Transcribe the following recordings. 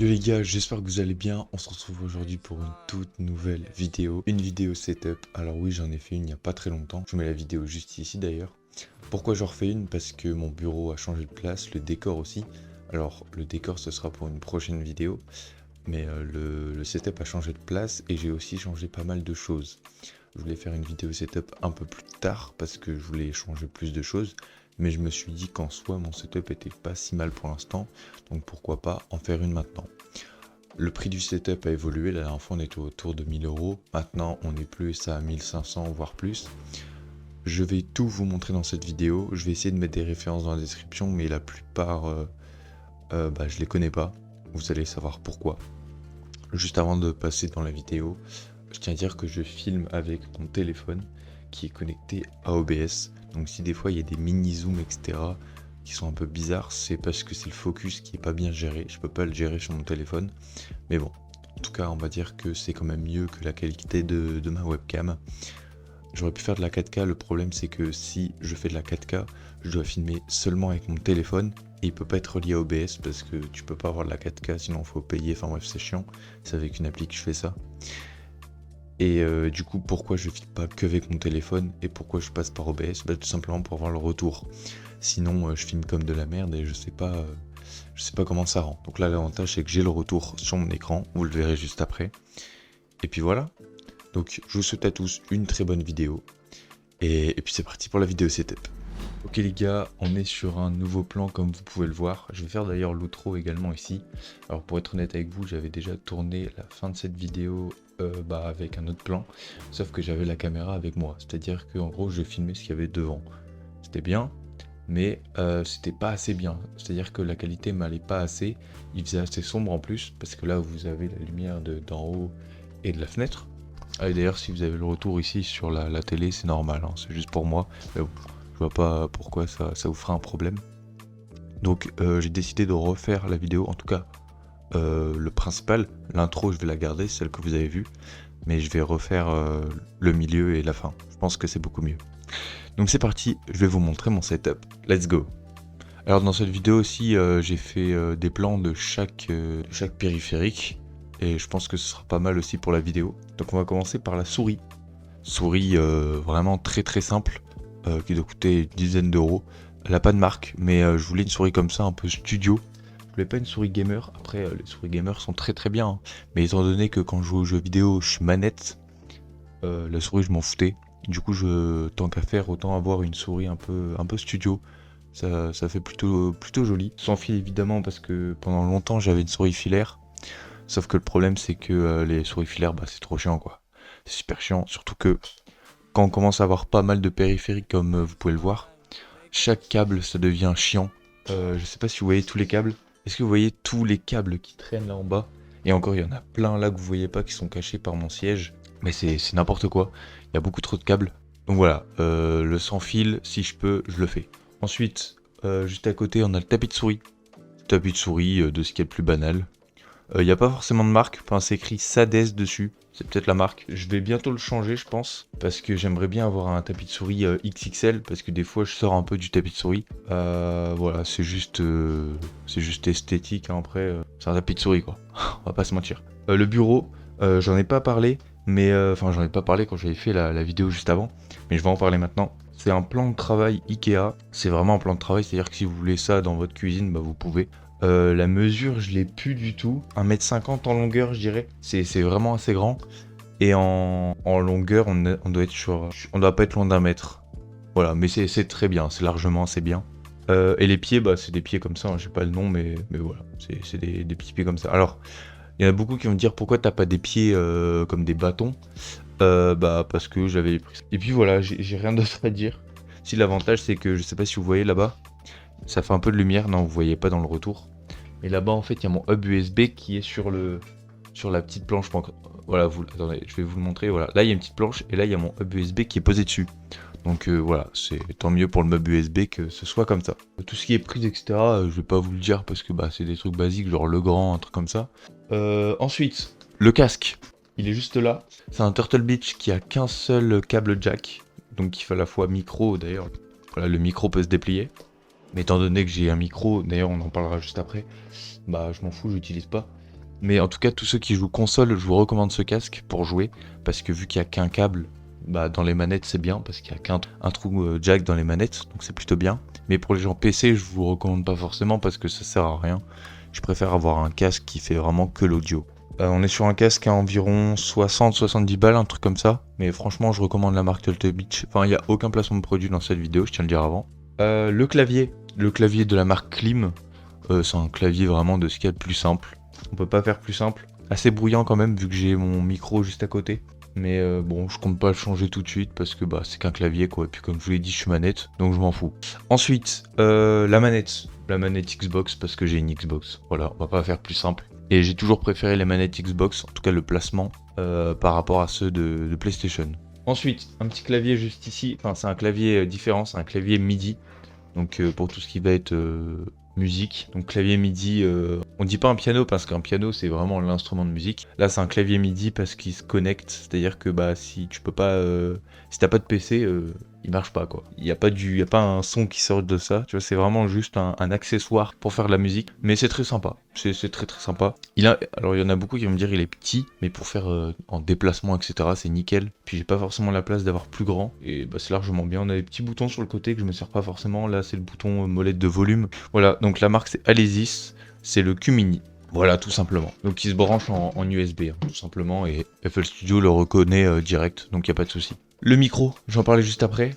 Yo les gars, j'espère que vous allez bien. On se retrouve aujourd'hui pour une toute nouvelle vidéo. Une vidéo setup. Alors oui, j'en ai fait une il n'y a pas très longtemps. Je vous mets la vidéo juste ici d'ailleurs. Pourquoi j'en refais une? Parce que mon bureau a changé de place, le décor aussi. Alors le décor ce sera pour une prochaine vidéo. Mais le setup a changé de place et j'ai aussi changé pas mal de choses. Je voulais faire une vidéo setup un peu plus tard parce que je voulais changer plus de choses. Mais je me suis dit qu'en soi mon setup était pas si mal pour l'instant. Donc pourquoi pas en faire une maintenant. Le prix du setup a évolué, la dernière fois on était autour de 1000 euros, maintenant on est plus à 1500 voire plus. Je vais tout vous montrer dans cette vidéo, je vais essayer de mettre des références dans la description, mais la plupart je les connais pas, vous allez savoir pourquoi. Juste avant de passer dans la vidéo, je tiens à dire que je filme avec mon téléphone qui est connecté à OBS, donc si des fois il y a des mini zooms etc qui sont un peu bizarres, c'est parce que c'est le focus qui est pas bien géré, je peux pas le gérer sur mon téléphone. Mais bon, en tout cas, on va dire que c'est quand même mieux que la qualité de ma webcam. J'aurais pu faire de la 4K, le problème c'est que si je fais de la 4K, je dois filmer seulement avec mon téléphone et il peut pas être relié à OBS parce que tu peux pas avoir de la 4K, sinon il faut payer, enfin bref c'est chiant, c'est avec une appli que je fais ça. Et du coup, pourquoi je filme pas que avec mon téléphone et pourquoi je passe par OBS? Tout simplement pour avoir le retour. Sinon, je filme comme de la merde et je sais pas comment ça rend. Donc là, l'avantage, c'est que j'ai le retour sur mon écran. Vous le verrez juste après. Et puis voilà. Donc, je vous souhaite à tous une très bonne vidéo. Et puis, c'est parti pour la vidéo setup. Ok les gars, on est sur un nouveau plan comme vous pouvez le voir. Je vais faire d'ailleurs l'outro également ici. Alors pour être honnête avec vous, j'avais déjà tourné la fin de cette vidéo avec un autre plan. Sauf que j'avais la caméra avec moi. C'est-à-dire qu'en gros, je filmais ce qu'il y avait devant. C'était bien, mais c'était pas assez bien. C'est-à-dire que la qualité m'allait pas assez. Il faisait assez sombre en plus, parce que là vous avez la lumière d'en haut et de la fenêtre. Ah, et d'ailleurs si vous avez le retour ici sur la télé, c'est normal, hein, c'est juste pour moi. Mais bon, je vois pas pourquoi ça vous fera un problème. Donc j'ai décidé de refaire la vidéo, en tout cas le principal. L'intro je vais la garder, celle que vous avez vue. Mais je vais refaire le milieu et la fin. Je pense que c'est beaucoup mieux. Donc c'est parti, je vais vous montrer mon setup. Let's go. Alors dans cette vidéo aussi, j'ai fait des plans de chaque périphérique. Et je pense que ce sera pas mal aussi pour la vidéo. Donc on va commencer par la souris. Souris vraiment très très simple, qui doit coûter une dizaine d'euros. Elle a pas de marque, mais je voulais une souris comme ça, un peu studio. Je voulais pas une souris gamer. Après, les souris gamers sont très très bien. Hein. Mais étant donné que quand je joue aux jeux vidéo, je suis manette, la souris je m'en foutais. Du coup, tant qu'à faire, autant avoir une souris un peu studio. Ça fait plutôt joli. Sans fil évidemment, parce que pendant longtemps j'avais une souris filaire. Sauf que le problème c'est que les souris filaires, c'est trop chiant quoi. C'est super chiant, surtout que quand on commence à avoir pas mal de périphériques comme vous pouvez le voir, chaque câble ça devient chiant. Je sais pas si vous voyez tous les câbles. Est-ce que vous voyez tous les câbles qui traînent là en bas? Et encore, il y en a plein là que vous voyez pas qui sont cachés par mon siège. Mais c'est n'importe quoi. Il y a beaucoup trop de câbles. Donc voilà, le sans fil, si je peux, je le fais. Ensuite, juste à côté, on a le tapis de souris. Tapis de souris, de ce qui est le plus banal. Il n'y a pas forcément de marque, c'est écrit Sades dessus. C'est peut-être la marque. Je vais bientôt le changer, je pense. Parce que j'aimerais bien avoir un tapis de souris XXL. Parce que des fois, je sors un peu du tapis de souris. Voilà, c'est juste esthétique. Hein, après, c'est un tapis de souris, quoi. On va pas se mentir. Le bureau, j'en ai pas parlé. Mais j'en ai pas parlé quand j'avais fait la vidéo juste avant. Mais je vais en parler maintenant. C'est un plan de travail Ikea. C'est vraiment un plan de travail. C'est-à-dire que si vous voulez ça dans votre cuisine, vous pouvez. La mesure, je l'ai plus du tout. 1,50 m en longueur, je dirais. C'est vraiment assez grand. Et en longueur, on doit être on doit pas être loin d'1 mètre. Voilà, mais c'est très bien. C'est largement assez bien. Et les pieds, c'est des pieds comme ça. Hein, je sais pas le nom, mais voilà. C'est des petits pieds comme ça. Alors, il y en a beaucoup qui vont me dire pourquoi t'as pas des pieds comme des bâtons. Parce que j'avais pris ça. Et puis voilà, j'ai rien d'autre à dire. Si l'avantage, c'est que je sais pas si vous voyez là-bas. Ça fait un peu de lumière, non vous voyez pas dans le retour. Mais là-bas en fait il y a mon hub USB qui est sur la petite planche. Voilà, attendez, je vais vous le montrer. Voilà, là il y a une petite planche et là il y a mon hub USB qui est posé dessus. Donc voilà, c'est tant mieux pour le hub USB que ce soit comme ça. Tout ce qui est prise etc, je vais pas vous le dire parce que c'est des trucs basiques, genre le grand, un truc comme ça. Ensuite, le casque, il est juste là. C'est un Turtle Beach qui a qu'un seul câble jack, donc il fait à la fois micro d'ailleurs. Voilà, le micro peut se déplier. Mais étant donné que j'ai un micro, d'ailleurs on en parlera juste après, je m'en fous, j'utilise pas. Mais en tout cas, tous ceux qui jouent console, je vous recommande ce casque pour jouer, parce que vu qu'il n'y a qu'un câble, bah, dans les manettes c'est bien, parce qu'il n'y a qu'un un trou jack dans les manettes, donc c'est plutôt bien. Mais pour les gens PC, je vous recommande pas forcément parce que ça sert à rien. Je préfère avoir un casque qui fait vraiment que l'audio. On est sur un casque à environ 60-70 balles, un truc comme ça. Mais franchement, je recommande la marque Turtle Beach. Enfin, il n'y a aucun placement de produit dans cette vidéo, je tiens à le dire avant. Le clavier de la marque Klim, c'est un clavier vraiment de ce qu'il y a de plus simple. On peut pas faire plus simple. Assez bruyant quand même, vu que j'ai mon micro juste à côté. Mais bon, je compte pas le changer tout de suite parce que bah c'est qu'un clavier quoi. Et puis comme je vous l'ai dit, je suis manette, donc je m'en fous. Ensuite, la manette. La manette Xbox parce que j'ai une Xbox. Voilà, on va pas faire plus simple. Et j'ai toujours préféré les manettes Xbox, en tout cas le placement, par rapport à ceux de PlayStation. Ensuite, un petit clavier juste ici. Enfin, c'est un clavier différent, c'est un clavier MIDI. Donc pour tout ce qui va être musique. Donc clavier MIDI, on dit pas un piano parce qu'un piano c'est vraiment l'instrument de musique. Là c'est un clavier MIDI parce qu'il se connecte, c'est-à-dire que bah si tu peux pas, si t'as pas de PC, il marche pas quoi. Il y a pas un son qui sort de ça, tu vois, c'est vraiment juste un accessoire pour faire de la musique. Mais c'est très sympa, c'est très très sympa. Alors il y en a beaucoup qui vont me dire il est petit, mais pour faire en déplacement etc c'est nickel. Puis j'ai pas forcément la place d'avoir plus grand et bah c'est largement bien. On a des petits boutons sur le côté que je me sers pas forcément. Là c'est le bouton molette de volume. Voilà, donc la marque c'est Alesis, c'est le Q-Mini. Voilà, tout simplement. Donc il se branche en USB, hein, tout simplement, et FL Studio le reconnaît direct, donc il n'y a pas de souci. Le micro, j'en parlais juste après.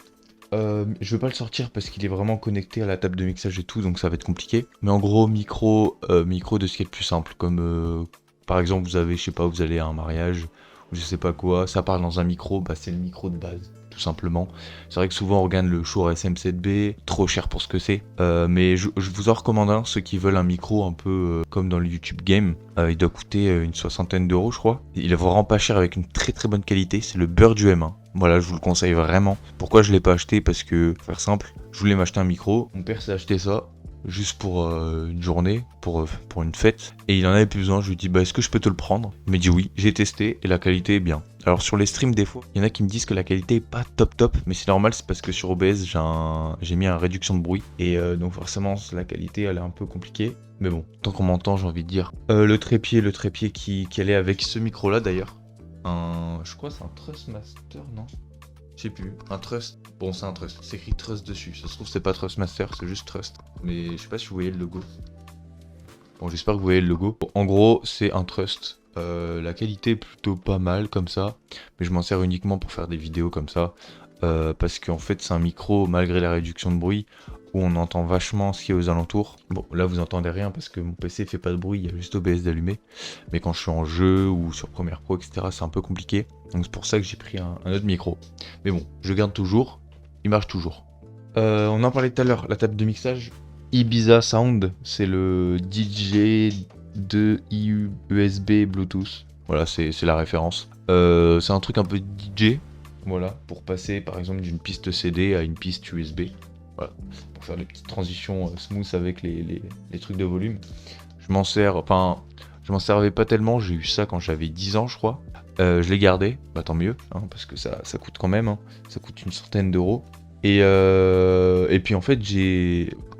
Je veux pas le sortir parce qu'il est vraiment connecté à la table de mixage et tout, donc ça va être compliqué. Mais en gros, micro de ce qui est le plus simple, comme par exemple vous avez, je sais pas, vous allez à un mariage, ou je sais pas quoi, ça parle dans un micro, bah c'est le micro de base. Tout simplement. C'est vrai que souvent on regarde le Shure SM7B, trop cher pour ce que c'est. Mais je vous en recommande un, ceux qui veulent un micro un peu comme dans le YouTube Game. Il doit coûter une 60aine d'euros je crois. Il est vraiment pas cher avec une très très bonne qualité, c'est le Bird du M1. Voilà, je vous le conseille vraiment. Pourquoi je l'ai pas acheté? Parce que, pour faire simple, je voulais m'acheter un micro. Mon père s'est acheté ça juste pour une journée, pour une fête. Et il en avait plus besoin. Je lui ai dit, bah est-ce que je peux te le prendre? Il m'a dit oui. J'ai testé et la qualité est bien. Alors sur les streams des fois, il y en a qui me disent que la qualité est pas top, mais c'est normal, c'est parce que sur OBS j'ai mis un réduction de bruit. Et donc forcément la qualité elle est un peu compliquée. Mais bon, tant qu'on m'entend j'ai envie de dire. Le trépied qui allait avec ce micro là d'ailleurs. Je crois que c'est un Trustmaster, non? Je sais plus. Un Trust. Bon, c'est un Trust. C'est écrit Trust dessus. Ça se trouve, c'est pas Trustmaster, c'est juste Trust. Mais je sais pas si vous voyez le logo. Bon, j'espère que vous voyez le logo. Bon, en gros, c'est un Trust. La qualité est plutôt pas mal comme ça. Mais je m'en sers uniquement pour faire des vidéos comme ça. Parce qu'en fait, c'est un micro, malgré la réduction de bruit, où on entend vachement ce qu'il y a aux alentours. Bon, là vous entendez rien parce que mon PC fait pas de bruit, il y a juste OBS d'allumé. Mais quand je suis en jeu ou sur Premiere Pro, etc., c'est un peu compliqué. Donc c'est pour ça que j'ai pris un autre micro. Mais bon, je garde toujours, il marche toujours. On en parlait tout à l'heure, la table de mixage. Ibiza Sound, c'est le DJ2 USB Bluetooth. Voilà, c'est la référence. C'est un truc un peu DJ. Voilà, pour passer par exemple d'une piste CD à une piste USB. Voilà, pour faire des petites transitions smooth avec les trucs de volume. Je m'en servais pas tellement, j'ai eu ça quand j'avais 10 ans je crois. Je l'ai gardé, bah tant mieux, hein, parce que ça coûte quand même, hein. Ça coûte une centaine d'euros. Et puis en fait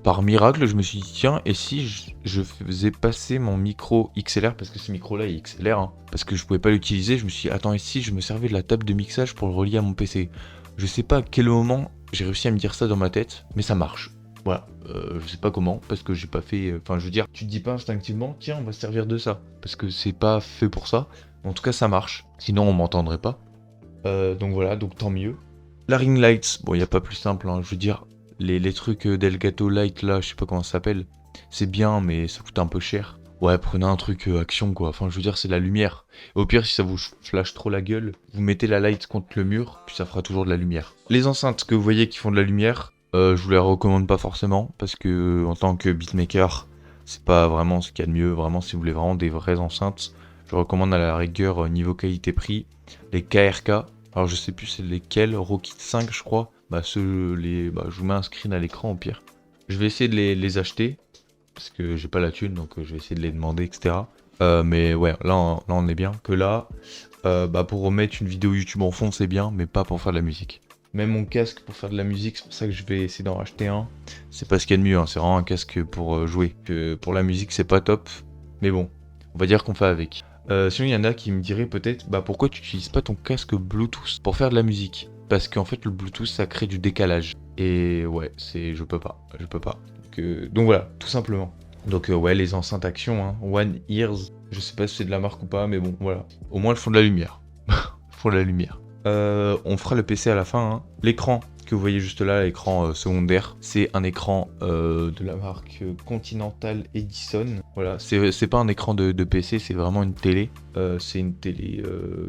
par miracle je me suis dit tiens, et si je faisais passer mon micro XLR, parce que ce micro là est XLR, hein, parce que je pouvais pas l'utiliser, je me suis dit attends, et si je me servais de la table de mixage pour le relier à mon PC? Je sais pas à quel moment j'ai réussi à me dire ça dans ma tête, mais ça marche. Voilà, je sais pas comment, parce que j'ai pas fait... Enfin, je veux dire, tu te dis pas instinctivement, tiens, on va se servir de ça, parce que c'est pas fait pour ça. En tout cas, ça marche. Sinon, on m'entendrait pas. Donc voilà, donc tant mieux. La ring light, bon, il y a pas plus simple, hein, je veux dire, les trucs d'Elgato Light, là, je sais pas comment ça s'appelle, c'est bien, mais ça coûte un peu cher. Ouais, prenez un truc action, quoi. Enfin, je veux dire, c'est la lumière. Et au pire, si ça vous flash trop la gueule, vous mettez la light contre le mur, puis ça fera toujours de la lumière. Les enceintes que vous voyez qui font de la lumière, je vous les recommande pas forcément, parce que en tant que beatmaker, c'est pas vraiment ce qu'il y a de mieux. Vraiment, si vous voulez vraiment des vraies enceintes, je recommande à la rigueur niveau qualité-prix, les KRK. Alors je sais plus c'est lesquels, Rockit 5 je crois. Bah je vous mets un screen à l'écran au pire. Je vais essayer de les acheter, parce que j'ai pas la thune, donc je vais essayer de les demander, etc. Mais ouais, là on est bien. Que là, pour remettre une vidéo YouTube en fond, c'est bien, mais pas pour faire de la musique. Même mon casque pour faire de la musique, c'est pour ça que je vais essayer d'en racheter un. C'est pas ce qu'il y a de mieux, hein, c'est vraiment un casque pour jouer. Que pour la musique, c'est pas top. Mais bon, On va dire qu'on fait avec. Sinon, il y en a qui me diraient peut-être, bah pourquoi tu n'utilises pas ton casque Bluetooth pour faire de la musique? Parce qu'en fait, le Bluetooth, ça crée du décalage. Et ouais, je peux pas. Donc voilà, tout simplement. Donc ouais, les enceintes Action, hein, One Ears, je sais pas si c'est de la marque ou pas, mais bon, voilà. Au moins, elles font de la lumière. Elles font de la lumière. On fera le PC à la fin, hein. L'écran que vous voyez juste là, l'écran secondaire, c'est un écran de la marque Continental Edison. Voilà, c'est pas un écran de PC, c'est vraiment une télé. C'est une télé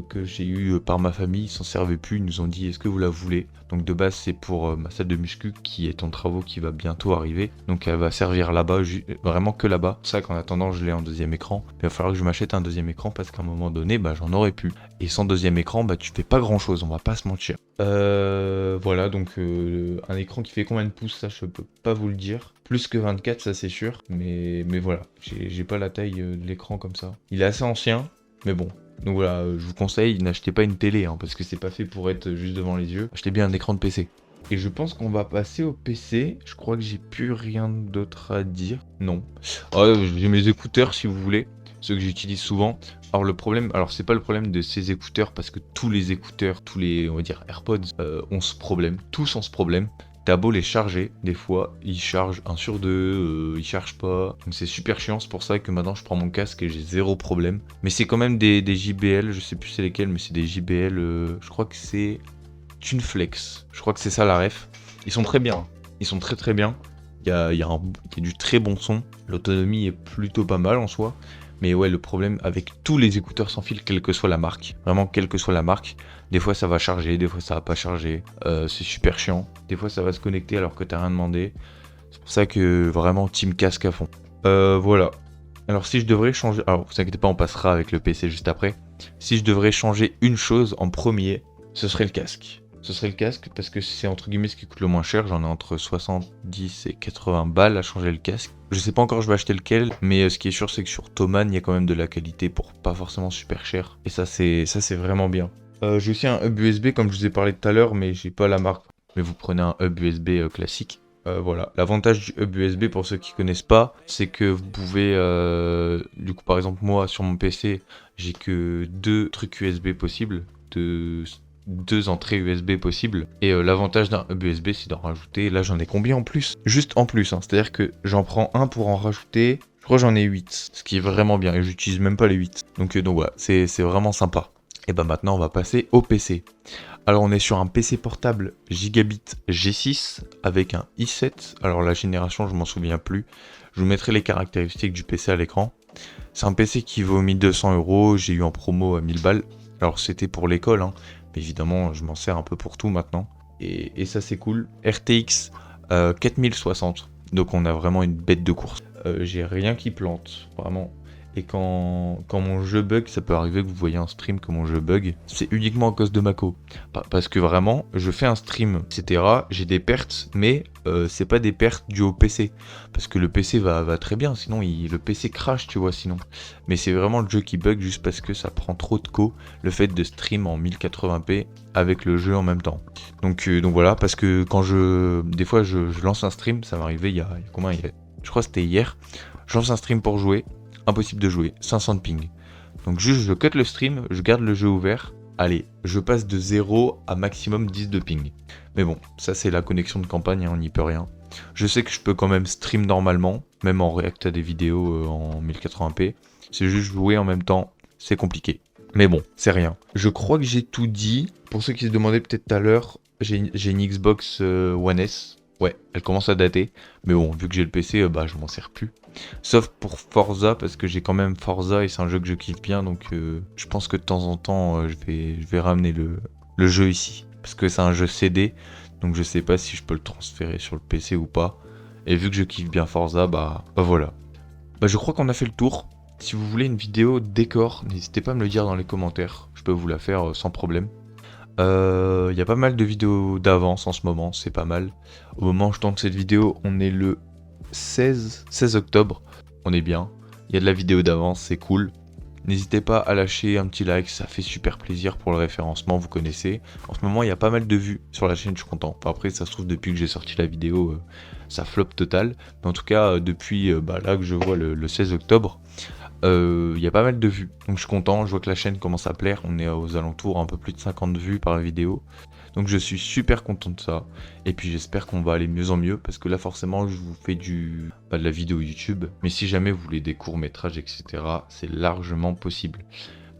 que j'ai eue par ma famille, ils s'en servaient plus, ils nous ont dit est-ce que vous la voulez? Donc de base c'est pour ma salle de muscu qui est en travaux, qui va bientôt arriver. Donc elle va servir là-bas, vraiment que là-bas. C'est ça qu'en attendant je l'ai en deuxième écran. Mais il va falloir que je m'achète un deuxième écran parce qu'à un moment donné bah, j'en aurais plus. Et sans deuxième écran bah tu fais pas grand chose, on va pas se mentir. Voilà donc un écran qui fait combien de pouces, ça je peux pas vous le dire. Plus que 24 ça c'est sûr. Mais voilà, j'ai pas la taille de l'écran comme ça. Il est assez ancien. Mais bon, donc voilà, je vous conseille, n'achetez pas une télé, hein, parce que c'est pas fait pour être juste devant les yeux. Achetez bien un écran de PC. Et je pense qu'on va passer au PC. Je crois que j'ai plus rien d'autre à dire. Non. J'ai mes écouteurs si vous voulez, ceux que j'utilise souvent. Alors le problème, c'est pas le problème de ces écouteurs, parce que tous les écouteurs, tous les, on va dire, AirPods ont ce problème. Tous ont ce problème. T'as beau les charger, des fois, ils chargent 1 sur 2, ils chargent pas. Donc c'est super chiant, c'est pour ça que maintenant je prends mon casque et j'ai zéro problème. Mais c'est quand même des JBL, je sais plus c'est lesquels, mais c'est des JBL, je crois que c'est Tuneflex. Je crois que c'est ça la ref. Ils sont très bien, ils sont très très bien. Il y a du très bon son, l'autonomie est plutôt pas mal en soi. Mais ouais, le problème avec tous les écouteurs sans fil, quelle que soit la marque, vraiment quelle que soit la marque, des fois ça va charger, des fois ça va pas charger, c'est super chiant, des fois ça va se connecter alors que t'as rien demandé. C'est pour ça que vraiment team casque à fond. Voilà. Alors si je devrais changer, alors vous inquiétez pas, on passera avec le PC juste après. Si je devrais changer une chose en premier, ce serait le casque. Ce serait le casque parce que c'est entre guillemets ce qui coûte le moins cher. J'en ai entre 70 et 80 balles à changer le casque. Je sais pas encore je vais acheter lequel, mais ce qui est sûr c'est que sur Thomann il y a quand même de la qualité pour pas forcément super cher. Et ça c'est vraiment bien. J'ai aussi un hub USB comme je vous ai parlé tout à l'heure, mais j'ai pas la marque. Mais vous prenez un hub USB classique. Voilà. L'avantage du hub USB pour ceux qui connaissent pas, c'est que vous pouvez, du coup par exemple moi sur mon PC, j'ai que 2 trucs USB possibles, deux entrées USB possibles. Et l'avantage d'un hub USB, c'est d'en rajouter. Là, j'en ai combien en plus? Juste en plus, hein. C'est-à-dire que j'en prends un pour en rajouter. Je crois que j'en ai 8, ce qui est vraiment bien. Et j'utilise même pas les 8. Donc voilà, c'est vraiment sympa. Et bah maintenant, on va passer au PC. Alors, on est sur un PC portable Gigabit G6 avec un i7. Alors, la génération, je m'en souviens plus. Je vous mettrai les caractéristiques du PC à l'écran. C'est un PC qui vaut 1200 €. J'ai eu en promo à 1000 balles. Alors, c'était pour l'école, hein. Évidemment, je m'en sers un peu pour tout maintenant. Et ça, c'est cool. RTX 4060. Donc, on a vraiment une bête de course. J'ai rien qui plante, vraiment. Et quand mon jeu bug, ça peut arriver que vous voyez un stream que mon jeu bug, c'est uniquement à cause de Mako. Parce que vraiment, je fais un stream, etc. J'ai des pertes, mais c'est pas des pertes dues au PC. Parce que le PC va très bien, sinon le PC crash, tu vois, sinon. Mais c'est vraiment le jeu qui bug juste parce que ça prend trop de le fait de stream en 1080p avec le jeu en même temps. Donc voilà, parce que des fois je lance un stream, ça m'est arrivé il y a combien, je crois que c'était hier. Je lance un stream pour jouer. Impossible de jouer, 500 de ping. Donc juste je cut le stream, je garde le jeu ouvert. Allez, je passe de 0 à maximum 10 de ping. Mais bon, ça c'est la connexion de campagne, hein, on n'y peut rien. Je sais que je peux quand même stream normalement, même en react à des vidéos en 1080p. C'est juste jouer en même temps, c'est compliqué. Mais bon, c'est rien. Je crois que j'ai tout dit. Pour ceux qui se demandaient peut-être tout à l'heure, j'ai une Xbox One S. Ouais, elle commence à dater. Mais bon, vu que j'ai le PC, je m'en sers plus. Sauf pour Forza, parce que j'ai quand même Forza et c'est un jeu que je kiffe bien. Donc je pense que de temps en temps, je vais ramener le jeu ici. Parce que c'est un jeu CD. Donc je sais pas si je peux le transférer sur le PC ou pas. Et vu que je kiffe bien Forza, voilà. Je crois qu'on a fait le tour. Si vous voulez une vidéo décor, n'hésitez pas à me le dire dans les commentaires. Je peux vous la faire sans problème. Y a pas mal de vidéos d'avance en ce moment, c'est pas mal. Au moment où je tourne cette vidéo, on est le 16 octobre. On est bien. Il y a de la vidéo d'avance, c'est cool. N'hésitez pas à lâcher un petit like, ça fait super plaisir pour le référencement, vous connaissez. En ce moment, il y a pas mal de vues sur la chaîne, je suis content. Enfin, après, ça se trouve, depuis que j'ai sorti la vidéo, ça flop total. Mais en tout cas, depuis là que je vois le 16 octobre, il y a pas mal de vues. Donc je suis content, je vois que la chaîne commence à plaire. On est aux alentours un peu plus de 50 vues par vidéo. Donc je suis super content de ça. Et puis j'espère qu'on va aller mieux en mieux. Parce que là forcément je vous fais de la vidéo YouTube. Mais si jamais vous voulez des courts-métrages, etc., c'est largement possible.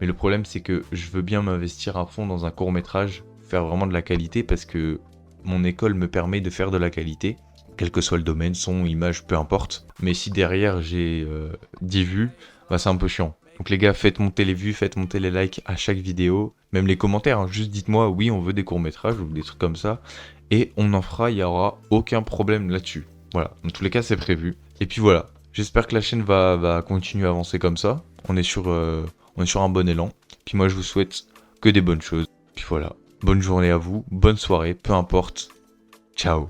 Mais le problème c'est que je veux bien m'investir à fond dans un court-métrage, faire vraiment de la qualité, parce que mon école me permet de faire de la qualité. Quel que soit le domaine, son, image, peu importe. Mais si derrière j'ai 10 vues, bah c'est un peu chiant. Donc les gars, faites monter les vues, faites monter les likes à chaque vidéo, même les commentaires, hein. Juste dites-moi, oui, on veut des courts-métrages ou des trucs comme ça, et on en fera, il n'y aura aucun problème là-dessus. Voilà, dans tous les cas, c'est prévu. Et puis voilà, j'espère que la chaîne va continuer à avancer comme ça. On est sur un bon élan. Puis moi, je vous souhaite que des bonnes choses. Puis voilà, bonne journée à vous, bonne soirée, peu importe. Ciao.